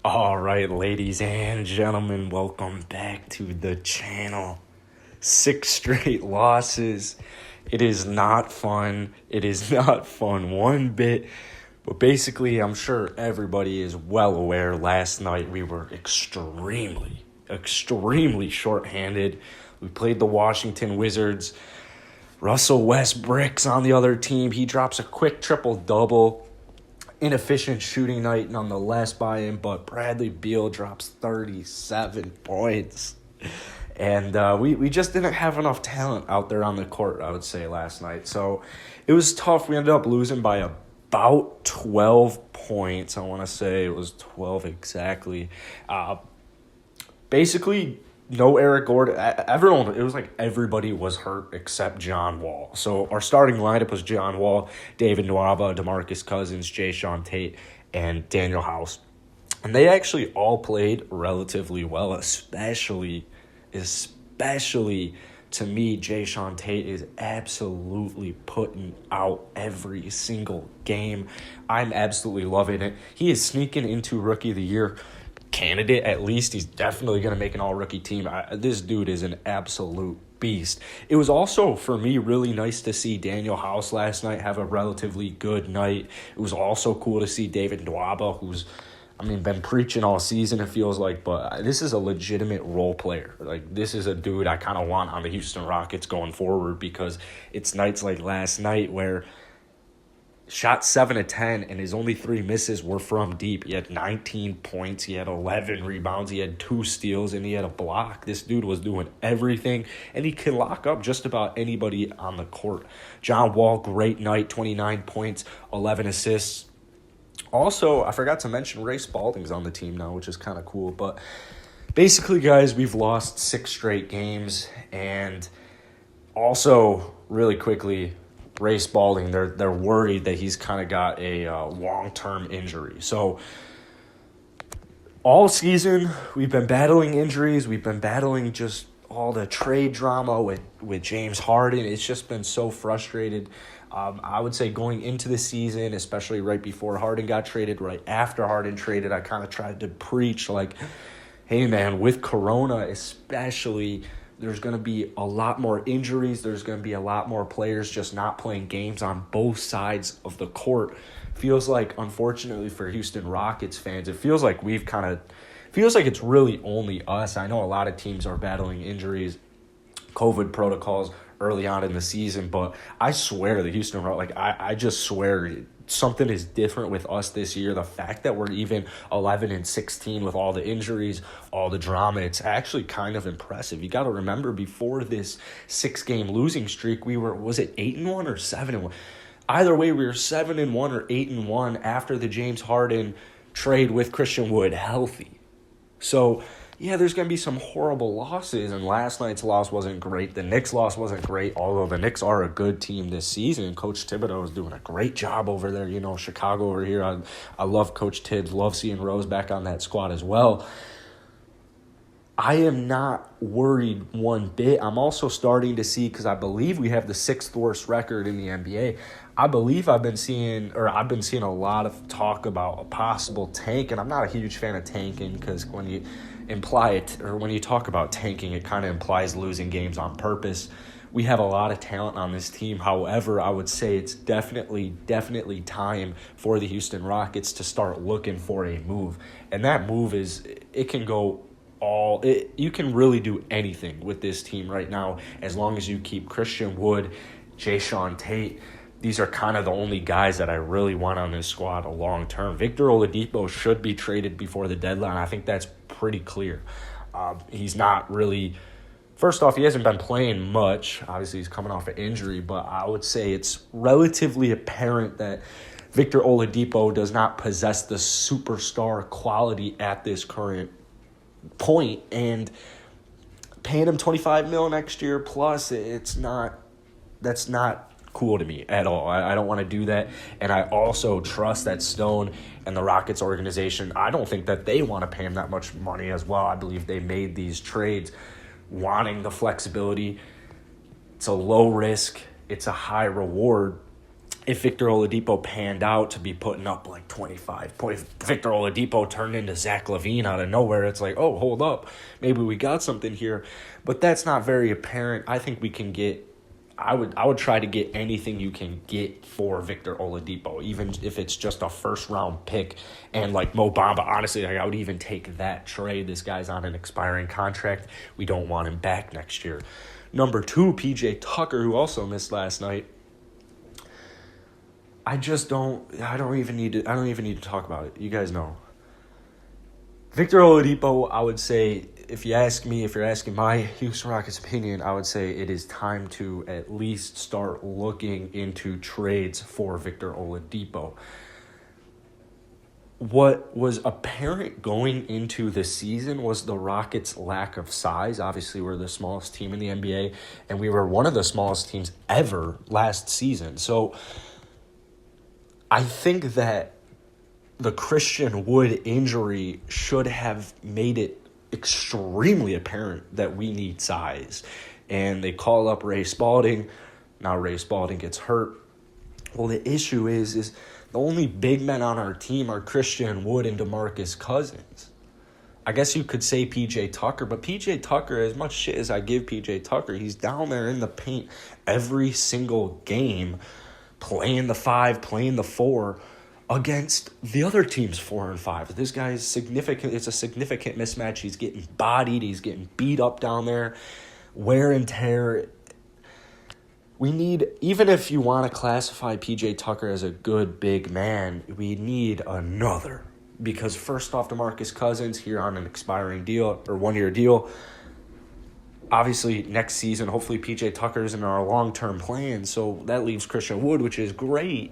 All right, ladies and gentlemen, welcome back to the channel. 6 straight losses. It is not fun. It is not fun one bit. But basically, I'm sure everybody is well aware last night we were extremely shorthanded. We played the Washington Wizards. Russell Westbrook's on the other team. He drops a quick triple-double. Inefficient shooting night nonetheless by him, but Bradley Beal drops 37 points. And we just didn't have enough talent out there on the court, I would say, last night. So it was tough. We ended up losing by about 12 points. I want to say it was 12 exactly. Basically, no Eric Gordon. Everyone, it was like everybody was hurt except John Wall. So our starting lineup was John Wall, David Nwaba, DeMarcus Cousins, Jae'Sean Tate, and Daniel House. And they actually all played relatively well, especially to me, Jae'Sean Tate is absolutely putting out every single game. I'm absolutely loving it. He is sneaking into Rookie of the Year candidate, at least. He's definitely going to make an all-rookie team. This dude is an absolute beast. It was also, for me, really nice to see Daniel House last night have a relatively good night. It was also cool to see David Nwaba, who's been preaching all season, it feels like, but this is a legitimate role player. Like, this is a dude I kind of want on the Houston Rockets going forward, because it's nights like last night where shot 7 of 10, and his only 3 misses were from deep. He had 19 points, he had 11 rebounds, he had 2 steals, and he had a block. This dude was doing everything, and he can lock up just about anybody on the court. John Wall, great night, 29 points, 11 assists. Also, I forgot to mention Ray Spalding's on the team now, which is kind of cool. But basically, guys, we've lost 6 straight games. And also, really quickly, Ray Spalding, they're worried that he's kind of got a long-term injury. So all season, we've been battling injuries. We've been battling just all the trade drama with James Harden. It's just been so frustrated. I would say going into the season, especially right before Harden got traded, right after Harden traded, I kind of tried to preach like, hey, man, with Corona especially, there's going to be a lot more injuries. There's going to be a lot more players just not playing games on both sides of the court. Feels like, unfortunately for Houston Rockets fans, it feels like feels like it's really only us. I know a lot of teams are battling injuries, COVID protocols early on in the season, but I swear the Houston Rockets, I just swear something is different with us this year. The fact that we're even 11-16 with all the injuries, all the drama, it's actually kind of impressive. You got to remember, before this 6-game losing streak, was it 8-1 or 7-1? Either way, we were 7-1 or 8-1 after the James Harden trade with Christian Wood healthy. So yeah, there's going to be some horrible losses, and last night's loss wasn't great. The Knicks' loss wasn't great, although the Knicks are a good team this season. Coach Thibodeau is doing a great job over there. You know, Chicago over here, I love Coach Tibbs, love seeing Rose back on that squad as well. I am not worried one bit. I'm also starting to see, because I believe we have the 6th worst record in the NBA, I've been seeing a lot of talk about a possible tank, and I'm not a huge fan of tanking, because when you when you talk about tanking, it kind of implies losing games on purpose. We have a lot of talent on this team. However, I would say it's definitely time for the Houston Rockets to start looking for a move. And that move you can really do anything with this team right now, as long as you keep Christian Wood, Jae'Sean Tate. These are kind of the only guys that I really want on this squad long term. Victor Oladipo should be traded before the deadline. I think that's pretty clear. He's not really... First off, he hasn't been playing much. Obviously, he's coming off an injury, but I would say it's relatively apparent that Victor Oladipo does not possess the superstar quality at this current point, and paying him $25 million next year plus, that's not cool to me at all. I don't want to do that, and I also trust that Stone and the Rockets organization, I don't think that they want to pay him that much money as well. I believe they made these trades wanting the flexibility. It's a low risk, it's a high reward. if Victor Oladipo panned out to be putting up like 25 points, if Victor Oladipo turned into Zach LaVine out of nowhere, it's like, oh, hold up, maybe we got something here. But that's not very apparent. I think we can get, I would try to get anything you can get for Victor Oladipo, even if it's just a first-round pick. And like Mo Bamba, honestly, like I would even take that trade. This guy's on an expiring contract. We don't want him back next year. Number 2, PJ Tucker, who also missed last night. I don't even need to talk about it. You guys know. Victor Oladipo, I would say, if you're asking my Houston Rockets opinion, I would say it is time to at least start looking into trades for Victor Oladipo. What was apparent going into the season was the Rockets' lack of size. Obviously, we're the smallest team in the NBA, and we were one of the smallest teams ever last season. So I think that the Christian Wood injury should have made it extremely apparent that we need size. And they call up Ray Spalding. Now Ray Spalding gets hurt. Well, the issue is the only big men on our team are Christian Wood and DeMarcus Cousins. I guess you could say P.J. Tucker, but P.J. Tucker, as much shit as I give P.J. Tucker, he's down there in the paint every single game, playing the 5, playing the 4 against the other team's 4 and 5. This guy is significant. It's a significant mismatch. He's getting bodied. He's getting beat up down there. Wear and tear. We need, even if you want to classify P.J. Tucker as a good big man, we need another. Because first off, DeMarcus Cousins here on an expiring deal or 1-year deal. Obviously, next season, hopefully P.J. Tucker's in our long-term plan, so that leaves Christian Wood, which is great.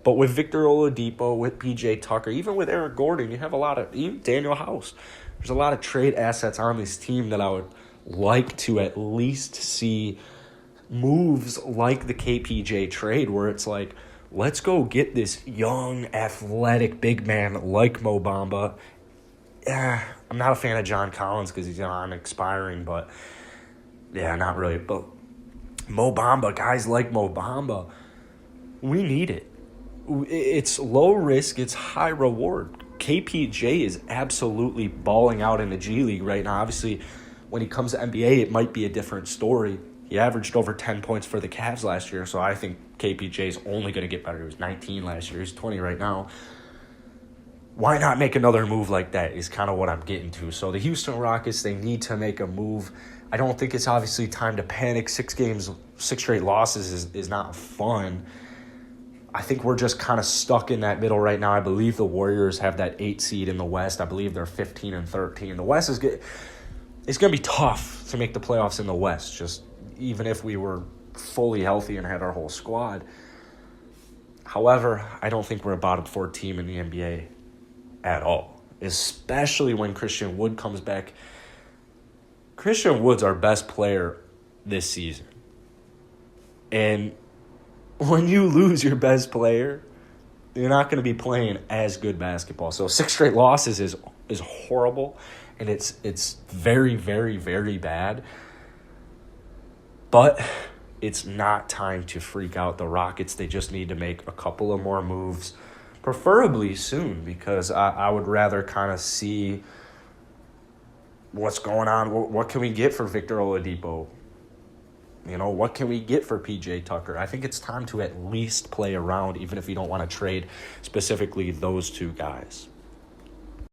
But with Victor Oladipo, with P.J. Tucker, even with Eric Gordon, you have a lot of, even Daniel House. There's a lot of trade assets on this team that I would like to at least see moves like the KPJ trade, where it's like, let's go get this young, athletic big man like Mo Bamba. I'm not a fan of John Collins because he's on expiring, but yeah, not really. But Mo Bamba, guys like Mo Bamba, we need it. It's low risk, it's high reward. KPJ is absolutely balling out in the G League right now. Obviously, when he comes to NBA, it might be a different story. He averaged over 10 points for the Cavs last year, so I think KPJ is only going to get better. He was 19 last year. He's 20 right now. Why not make another move like that is kind of what I'm getting to. So the Houston Rockets, they need to make a move. I don't think it's obviously time to panic. 6 straight losses is not fun. I think we're just kind of stuck in that middle right now. I believe the Warriors have that 8 seed in the West. I believe they're 15 and 13. The West is good. It's going to be tough to make the playoffs in the West, just even if we were fully healthy and had our whole squad. However, I don't think we're a bottom 4 team in the NBA at all, especially when Christian Wood comes back. Christian Wood's our best player this season. And when you lose your best player, you're not going to be playing as good basketball. So 6 straight losses is horrible, and it's very, very, very bad. But it's not time to freak out. The Rockets, they just need to make a couple of more moves, preferably soon, because I would rather kind of see what's going on. What can we get for Victor Oladipo? You know, what can we get for P.J. Tucker? I think it's time to at least play around, even if you don't want to trade specifically those 2 guys.